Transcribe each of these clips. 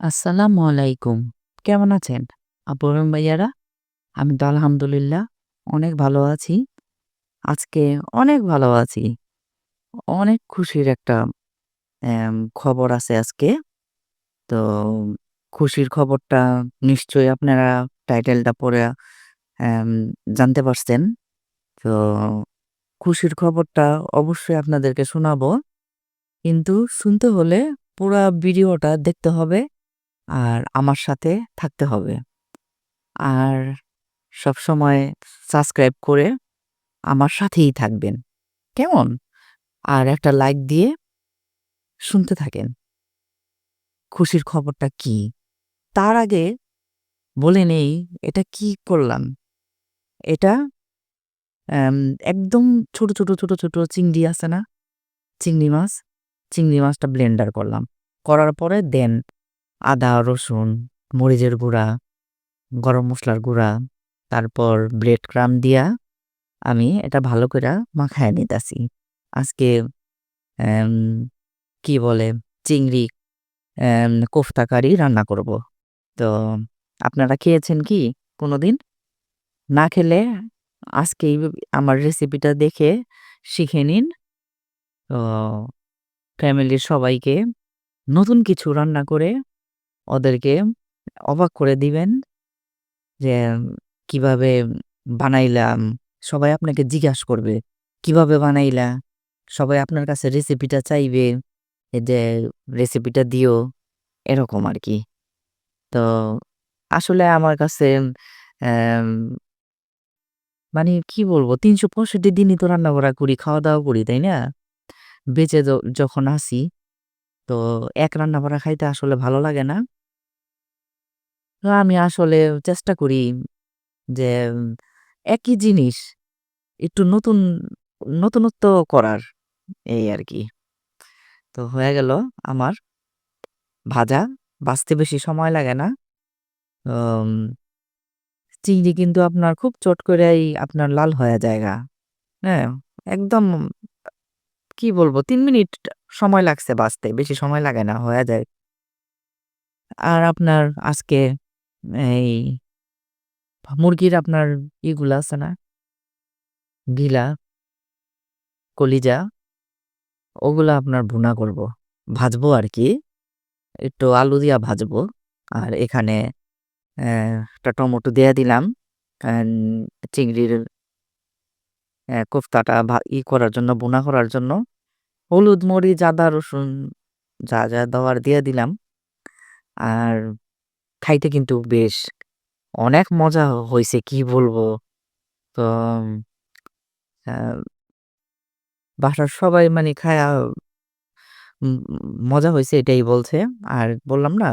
আসসালামু আলাইকুম। কেমন আছেন? আপু এবং ভাইয়ারা? আমি তো আলহামদুলিল্লাহ অনেক ভালো আছি। আজকে অনেক ভালো আছি। অনেক খুশির একটা খবর আছে আজকে। তো খুশির খবরটা নিশ্চয়ই আপনারা টাইটেলটা পড়ে অ্যাম জানতে পারছেন। তো খুশির খবরটা অবশ্যই আপনাদেরকে শোনাবো। কিন্তু শুনতে হলে পুরা ভিডিওটা দেখতে হবে আর আমার সাথে থাকতে হবে। আর সবসময় সাবস্ক্রাইব করে আমার সাথেই থাকবেন। কেমন? আর একটা লাইক দিয়ে শুনতে থাকেন। খুশির খবরটা কি? তার আগে বলে নেই এটা কি করলাম? এটা অ্যাম একদম ছোট চিংড়ি আছে না? চিংড়ি মাছ? চিংড়ি মাছটা ব্লেন্ডার করলাম। করার পরে দেন আদা, রসুন, মরিচের গুঁড়া, গরম মসলার গুঁড়া, তারপর ব্রেড ক্রাম্ব দিয়া আমি এটা ভালো কইরা মাখায় নিতাছি। আজকে অ্যাম কি বলে? চিংড়ি কোফতা কারি রান্না করব। তো আপনারা খেয়েছেন কি কোনোদিন? না খেলে আজকেই আমার রেসিপিটা দেখে শিখে নিন। তো ফ্যামিলির সবাইকে নতুন কিছু রান্না করে ওদেরকে অবাক করে দিবেন যে কিভাবে বানাইলাম। সবাই আপনাকে জিজ্ঞাসা করবে, "কিভাবে বানাইলা?" সবাই আপনার কাছে রেসিপিটা চাইবে। এই যে রেসিপিটা দিও, এরকম আরকি। তো আসলে আমার কাছে অ্যাম মানে কি বলবো ৩৬৫ দিনই তো রান্না-বাড়া করি, খাওয়া-দাওয়া করি, তাই না? বেঁচে যখন আছি তো এক রান্না-বাড়া খাইতে আসলে ভালো লাগে না। তো আমি আসলে চেষ্টা করি যে একই জিনিস একটু নতুনত্ব করার এই আরকি। তো হয়ে গেল আমার ভাজা। ভাজতে বেশি সময় লাগে না। উম চিংড়ি কিন্তু আপনার খুব চট কইরাই আপনার লাল হয়ে যায়গা। হ্যাঁ? একদম কি বলবো ৩ মিনিট সময় লাগছে ভাজতে। বেশি সময় লাগে না, হয়ে যায়। আর আপনার আজকে এই মুরগির আপনার ইগুলা আছে না? গিলা, কলিজা ওগুলা আপনার ভুনা করব। ভাজবো আরকি। একটু আলু দিয়া ভাজবো। আর এখানে অ্যা একটা টমেটো দিয়ে দিলাম। অ্যান চিংড়ির কোফতাটা করার জন্য, ভুনা করার জন্য। হলুদ, মরিচ, আদা, রসুন যা দেওয়ার দিয়ে দিলাম। আর খাইতে কিন্তু বেশ অনেক মজা হইছে কি বলবো। তো আ বাসার সবাই মানে খায়া মজা হইছে এটাই বলছে। আর বললাম না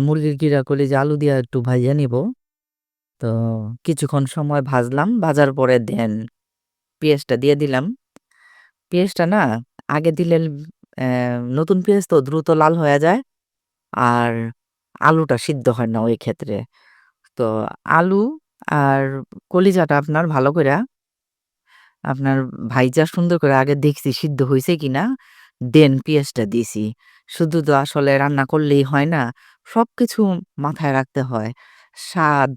মুরগির গিরা কলিজা আলু দিয়া একটু ভাইজা নিবো। তো কিছুক্ষণ সময় ভাজলাম। ভাজার পরে দেন পেঁয়াজটা দিয়ে দিলাম। পেঁয়াজটা না আগে দিলে অ্যা নতুন পেঁয়াজ তো দ্রুত লাল হয়ে যায়। আর আলুটা সিদ্ধ হয় না ওই ক্ষেত্রে। তো আলু আর কলিজাটা আপনার ভালো কইরা আপনার ভাইজা সুন্দর করে আগে দেখছি সিদ্ধ হইছে কিনা, দেন পেঁয়াজটা দিছি। শুধু তো আসলে রান্না করলেই হয় না। সবকিছু মাথায় রাখতে হয়। স্বাদ,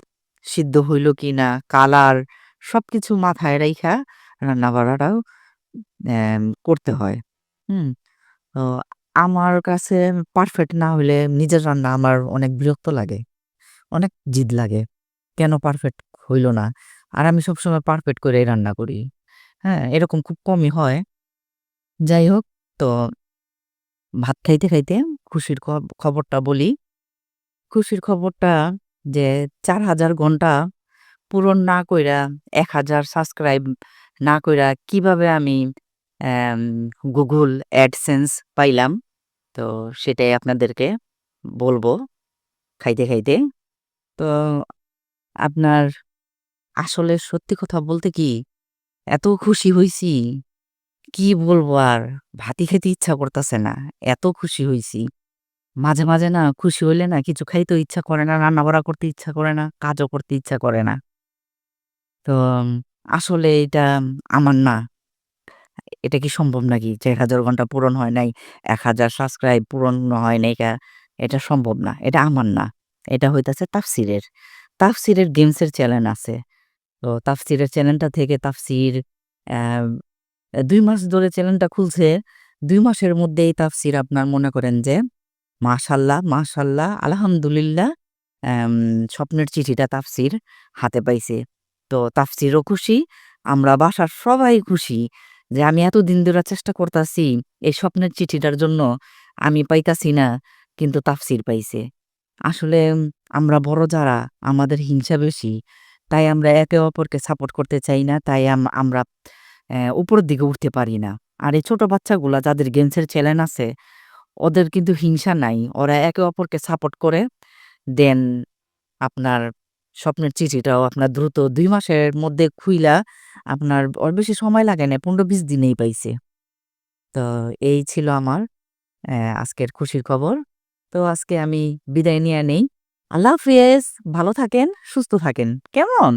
সিদ্ধ হইল কিনা, কালার সবকিছু মাথায় রাইখা রান্না-বাড়াটাও করতে হয়। হুম? তো আমার কাছে পারফেক্ট না হইলে নিজের রান্না আমার অনেক বিরক্ত লাগে। অনেক জিদ লাগে। কেন পারফেক্ট হইল না? আর আমি সবসময় পারফেক্ট করেই রান্না করি। হ্যাঁ? এরকম খুব কমই হয়। যাই হোক, তো ভাত খাইতে খুশির খবরটা বলি। খুশির খবরটা যে ৪,০০০ ঘন্টা পূরণ না কইরা ১,০০০ সাবস্ক্রাইব না কইরা কিভাবে আমি অ্যাম Google AdSense পাইলাম। তো সেটাই আপনাদেরকে বলবো খাইতে। তো আপনার আসলে সত্যি কথা বলতে কি এত খুশি হইছি, কি বলবো আর? ভাতই খেতে ইচ্ছা করতাছে না। এত খুশি হইছি। মাঝে না খুশি হইলে না কিছু খাইতেও ইচ্ছা করে না, রান্না-বাড়া করতে ইচ্ছা করে না, কাজও করতে ইচ্ছা করে না। তো আসলে এটা আমার না। এটা কি সম্ভব নাকি? যে ১,০০০ ঘন্টা পূরণ হয় নাই, ১,০০০ সাবস্ক্রাইব পূরণ হয় নাইকা। এটা সম্ভব না। এটা আমার না। এটা হইতাছে তাফসিরের। তাফসিরের গেমসের চ্যানেল আছে। তো তাফসিরের চ্যানেলটা থেকে তাফসির অ্যা ২ মাস ধরে চ্যানেলটা খুলছে। ২ মাসের মধ্যেই তাফসির আপনার মনে করেন যে মাশাআল্লাহ, মাশাআল্লাহ, আলহামদুলিল্লাহ অ্যাম স্বপ্নের চিঠিটা তাফসির হাতে পাইছে। তো তাফসিরও খুশি, আমরা বাসার সবাই খুশি যে আমি এতদিন ধরে চেষ্টা করতাছি এই স্বপ্নের চিঠিটার জন্য আমি পাইতাছি না, কিন্তু তাফসির পাইছে। আসলে আমরা বড় যারা আমাদের হিংসা বেশি। তাই আমরা একে অপরকে সাপোর্ট করতে চাই না। তাই আমরা উপরের দিকে উঠতে পারি না। আর এই ছোট বাচ্চাগুলা যাদের গেমসের চ্যানেল আছে ওদের কিন্তু হিংসা নাই। ওরা একে অপরকে সাপোর্ট করে। দেন আপনার স্বপ্নের চিঠিটাও আপনার দ্রুত ২ মাসের মধ্যে খুইলা আপনার ওর বেশি সময় লাগে নাই। ১৫-২০ দিনেই পাইছে। তো এই ছিল আমার আজকের খুশির খবর। তো আজকে আমি বিদায় নিয়া নেই। আল্লাহ হাফেজ। ভালো থাকেন, সুস্থ থাকেন। কেমন?